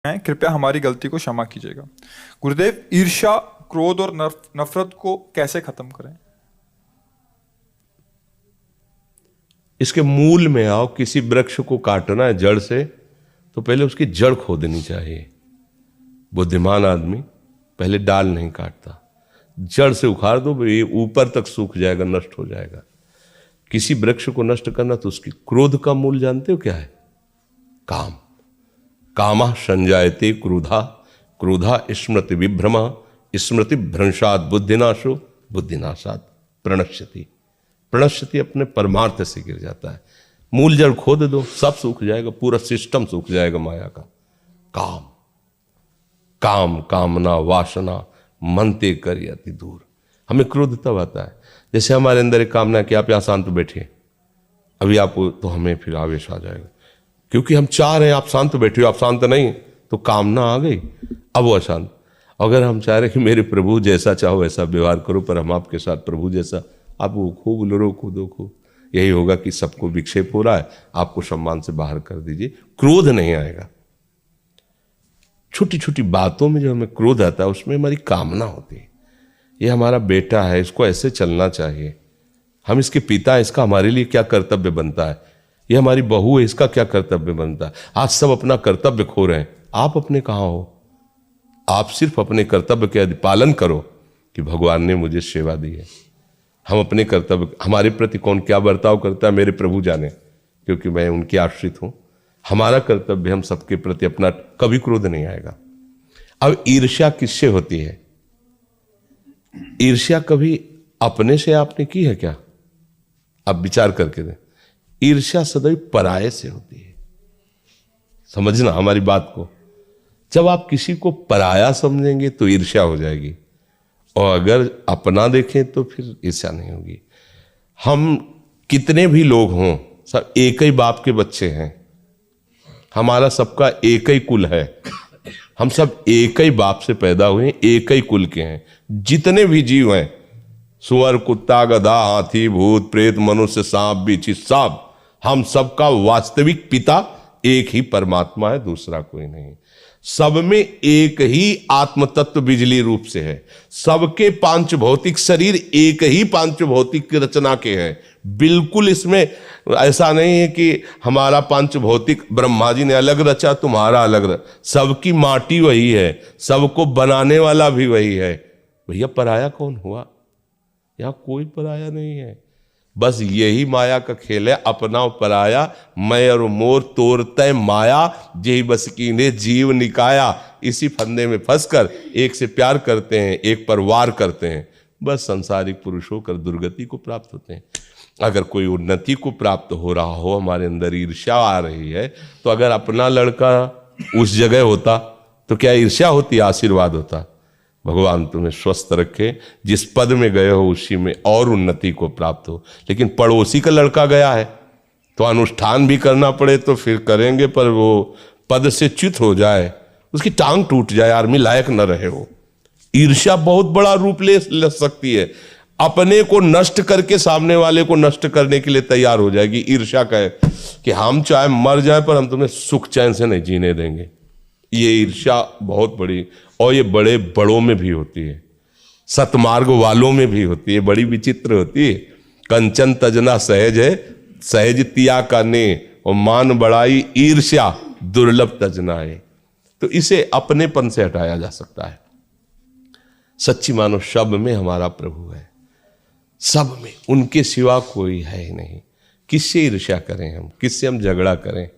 हैं, कृपया हमारी गलती को क्षमा कीजिएगा। गुरुदेव, ईर्ष्या, क्रोध और नफरत को कैसे खत्म करें? इसके मूल में आओ। किसी वृक्ष को काटना है जड़ से तो पहले उसकी जड़ खोदनी चाहिए। बुद्धिमान आदमी पहले डाल नहीं काटता, जड़ से उखाड़ दो, ये ऊपर तक सूख जाएगा, नष्ट हो जाएगा। किसी वृक्ष को नष्ट करना तो उसकी क्रोध का मूल जानते हो क्या है? काम। कामः संजायते क्रोधा, क्रोधा स्मृति विभ्रमा, स्मृति भ्रंशात् बुद्धिनाशो, बुद्धिनाशात् प्रणश्यति। प्रणश्यति अपने परमार्थ से गिर जाता है। मूल जड़ खोद दो, सब सूख जाएगा, पूरा सिस्टम सूख जाएगा माया का। काम, काम, कामना, वासना मनते कर अति दूर। हमें क्रोध तब आता है जैसे हमारे अंदर एक कामना कि आप यहां शांत बैठिए, अभी आप, तो हमें फिर आवेश आ जाएगा, क्योंकि हम चाह रहे हैं आप शांत बैठिए, आप शांत नहीं तो कामना आ गई, अब वो अशांत। अगर हम चाह रहे हैं कि मेरे प्रभु जैसा चाहो वैसा व्यवहार करो, पर हम आपके साथ प्रभु जैसा, आप वो खूब लड़ो कूदो खूब, यही होगा कि सबको विक्षेप हो रहा है, आपको सम्मान से बाहर कर दीजिए, क्रोध नहीं आएगा। छोटी छोटी बातों में जो हमें क्रोध आता है उसमें हमारी कामना होती है। ये हमारा बेटा है, इसको ऐसे चलना चाहिए, हम इसके पिता हैं, इसका हमारे लिए क्या कर्तव्य बनता है, ये हमारी बहू है, इसका क्या कर्तव्य बनता है। आज सब अपना कर्तव्य खो रहे हैं, आप अपने कहाँ हो? आप सिर्फ अपने कर्तव्य के पालन करो कि भगवान ने मुझे सेवा दी है। हम अपने कर्तव्य, हमारे प्रति कौन क्या बर्ताव करता है मेरे प्रभु जाने, क्योंकि मैं उनके आश्रित हूं। हमारा कर्तव्य, हम सबके प्रति अपना, कभी क्रोध नहीं आएगा। अब ईर्ष्या किससे होती है? ईर्ष्या कभी अपने से आपने की है क्या? अब विचार करके दें। ईर्ष्या सदैव पराये से होती है। समझना हमारी बात को। जब आप किसी को पराया समझेंगे तो ईर्ष्या हो जाएगी, और अगर अपना देखें तो फिर ईर्ष्या नहीं होगी। हम कितने भी लोग हों, सब एक ही बाप के बच्चे हैं, हमारा सबका एक ही कुल है, हम सब एक ही बाप से पैदा हुए, एक ही कुल के हैं। जितने भी जीव हैं, सुअर, कुत्ता, गधा, हाथी, भूत, प्रेत, मनुष्य, सांप, बिच्छू, सब, हम सबका वास्तविक पिता एक ही परमात्मा है, दूसरा कोई नहीं। सब में एक ही आत्म तत्व बिजली रूप से है। सबके पांच भौतिक शरीर एक ही पांच भौतिक रचना के हैं। बिल्कुल इसमें ऐसा नहीं है कि हमारा पांच भौतिक ब्रह्मा जी ने अलग रचा, तुम्हारा अलग रचा। सबकी माटी वही है, सबको बनाने वाला भी वही है। भैया पराया कौन हुआ? यहां कोई पराया नहीं है। बस यही माया का खेल है, अपना पराया, मैं और मोर तोरते माया, जेही बस कीने जीव निकाया। इसी फंदे में फंसकर एक से प्यार करते हैं, एक पर वार करते हैं, बस संसारिक पुरुष होकर दुर्गति को प्राप्त होते हैं। अगर कोई उन्नति को प्राप्त हो रहा हो, हमारे अंदर ईर्ष्या आ रही है, तो अगर अपना लड़का उस जगह होता तो क्या ईर्ष्या होती? आशीर्वाद होता। भगवान तुम्हें स्वस्थ रखे, जिस पद में गए हो उसी में और उन्नति को प्राप्त हो। लेकिन पड़ोसी का लड़का गया है तो अनुष्ठान भी करना पड़े तो फिर करेंगे, पर वो पद से च्युत हो जाए, उसकी टांग टूट जाए, आर्मी लायक न रहे हो। ईर्ष्या बहुत बड़ा रूप ले सकती है। अपने को नष्ट करके सामने वाले को नष्ट करने के लिए तैयार हो जाएगी। ईर्ष्या कहे कि हम चाहे मर जाए पर हम तुम्हें सुख चैन से नहीं जीने देंगे। ये ईर्ष्या बहुत बड़ी, और ये बड़े बड़ों में भी होती है, सतमार्ग वालों में भी होती है, बड़ी विचित्र होती है। कंचन तजना सहज है, सहज तिया करने, और मान बढ़ाई ईर्ष्या दुर्लभ तजना है। तो इसे अपनेपन से हटाया जा सकता है। सच्ची मानो सब में हमारा प्रभु है, सब में, उनके सिवा कोई है ही नहीं। किससे ईर्ष्या करें हम, किससे हम झगड़ा करें?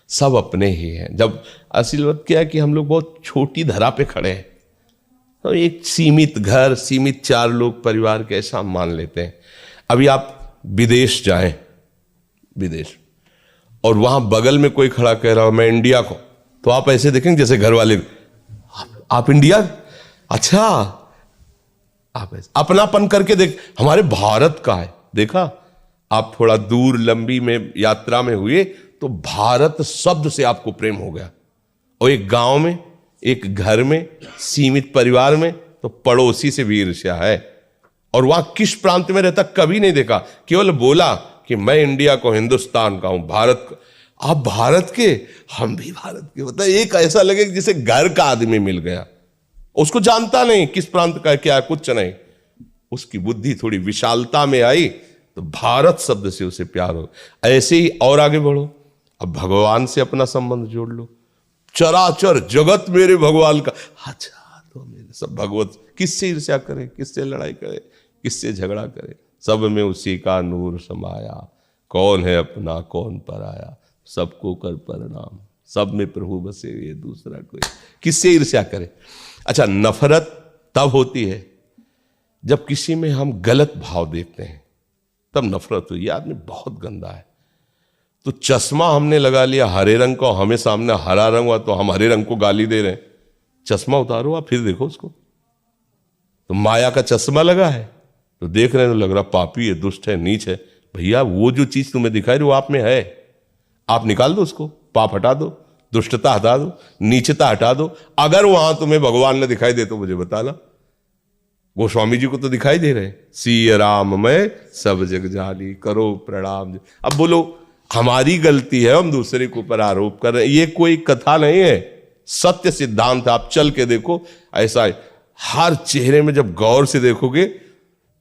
सब अपने ही हैं। जब असल बात क्या है कि हम लोग बहुत छोटी धरा पे खड़े हैं, तो एक सीमित घर, सीमित चार लोग परिवार के ऐसा मान लेते हैं। अभी आप विदेश जाएं, विदेश, और वहां बगल में कोई खड़ा कह रहा हो मैं इंडिया को, तो आप ऐसे देखेंगे जैसे घर वाले, आप इंडिया, अच्छा, आप ऐसे अपनापन करके देख, हमारे भारत का है। देखा, आप थोड़ा दूर लंबी में यात्रा में हुए तो भारत शब्द से आपको प्रेम हो गया। और एक गांव में, एक घर में, सीमित परिवार में तो पड़ोसी से भी ईर्ष्या है। और वहां किस प्रांत में रहता कभी नहीं देखा, केवल बोला कि मैं इंडिया को, हिंदुस्तान का हूं, भारत का। आप भारत के, हम भी भारत के। मतलब एक ऐसा लगे कि जैसे घर का आदमी मिल गया, उसको जानता नहीं किस प्रांत का है, क्या है, कुछ नहीं। उसकी बुद्धि थोड़ी विशालता में आई तो भारत शब्द से उसे प्यार हो। ऐसे ही और आगे बढ़ो, अब भगवान से अपना संबंध जोड़ लो। चराचर जगत मेरे भगवान का, अच्छा तो मेरे सब भगवत। किससे ईर्ष्या करे, किससे लड़ाई करे, किससे झगड़ा करे, सब में उसी का नूर समाया। कौन है अपना कौन पराया, सबको कर प्रणाम, सब में प्रभु बसे ये दूसरा कोई। किससे ईर्ष्या करे। अच्छा, नफरत तब होती है जब किसी में हम गलत भाव देखते हैं, तब नफरत हुई, ये आदमी बहुत गंदा है। तो चश्मा हमने लगा लिया हरे रंग का, हमें सामने हरा रंग हुआ तो हम हरे रंग को गाली दे रहे हैं। चश्मा उतारो आप, फिर देखो उसको। तो माया का चश्मा लगा है तो देख रहे हैं तो लग रहा पापी है, दुष्ट है, नीच है। भैया वो जो चीज तुम्हें दिखाई रही वो आप में है, आप निकाल दो उसको, पाप हटा दो, दुष्टता हटा दो, नीचता हटा दो। अगर वहां तुम्हें भगवान ने दिखाई दे तो मुझे बताना। गोस्वामी जी को तो दिखाई दे रहे, सिय राम मैं सब जग जानी, करो प्रणाम। अब बोलो हमारी गलती है, हम दूसरे के ऊपर आरोप कर रहे हैं, ये कोई कथा नहीं है, सत्य सिद्धांत। आप चल के देखो, ऐसा है। हर चेहरे में जब गौर से देखोगे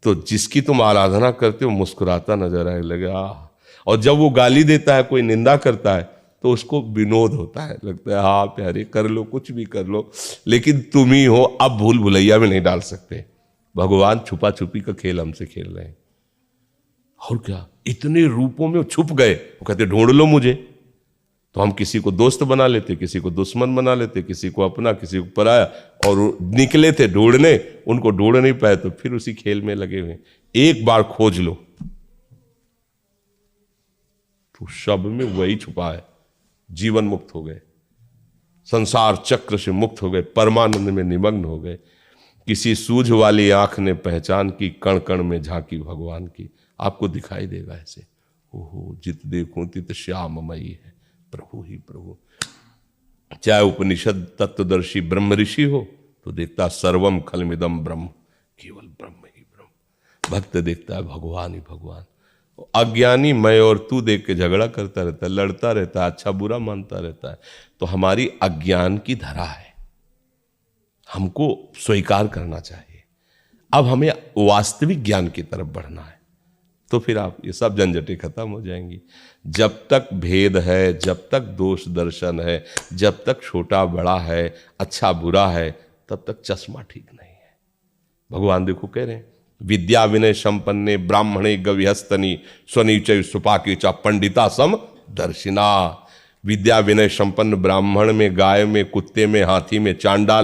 तो जिसकी तुम आराधना करते हो मुस्कुराता नजर आने लगा। और जब वो गाली देता है, कोई निंदा करता है तो उसको विनोद होता है, लगता है हाँ प्यारे कर लो, कुछ भी कर लो, लेकिन तुम ही हो, अब भूल भुलैया में नहीं डाल सकते। भगवान छुपा छुपी का खेल हमसे खेल रहे हैं। और क्या, इतने रूपों में छुप गए। वो कहते ढूंढ लो मुझे, तो हम किसी को दोस्त बना लेते, किसी को दुश्मन बना लेते, किसी को अपना, किसी को पराया। और निकले थे ढूंढने, उनको ढूंढ नहीं पाए तो फिर उसी खेल में लगे हुए। एक बार खोज लो तो सब में वही छुपा है। जीवन मुक्त हो गए, संसार चक्र से मुक्त हो गए, परमानंद में निमग्न हो गए। किसी सूझ वाली आंख ने पहचान की, कण कण में झांकी भगवान की। आपको दिखाई देगा ऐसे, ओहो जित देखूं तित श्याममयी है प्रभु ही प्रभु। चाहे उपनिषद तत्वदर्शी ब्रह्म ऋषि हो तो देखता सर्वम खलमिदम ब्रह्म, केवल ब्रह्म ही ब्रह्म। भक्त देखता है भगवान ही भगवान। अज्ञानी मैं और तू देख के झगड़ा करता रहता है, लड़ता रहता है, अच्छा बुरा मानता रहता है। तो हमारी अज्ञान की धरा है, हमको स्वीकार करना चाहिए। अब हमें वास्तविक ज्ञान की तरफ बढ़ना है, तो फिर आप ये सब झंझटें खत्म हो जाएंगी। जब तक भेद है, जब तक दोष दर्शन है, जब तक छोटा बड़ा है, अच्छा बुरा है, तब तक चश्मा ठीक नहीं है। भगवान देखो कह रहे हैं, विद्या विनय संपन्ने ब्राह्मणे गविहस्तनी स्वनीचय सुपाकी चा पंडिता सम दर्शिना। विद्या विनय संपन्न ब्राह्मण में, गाय में, कुत्ते में, हाथी में, चांडाल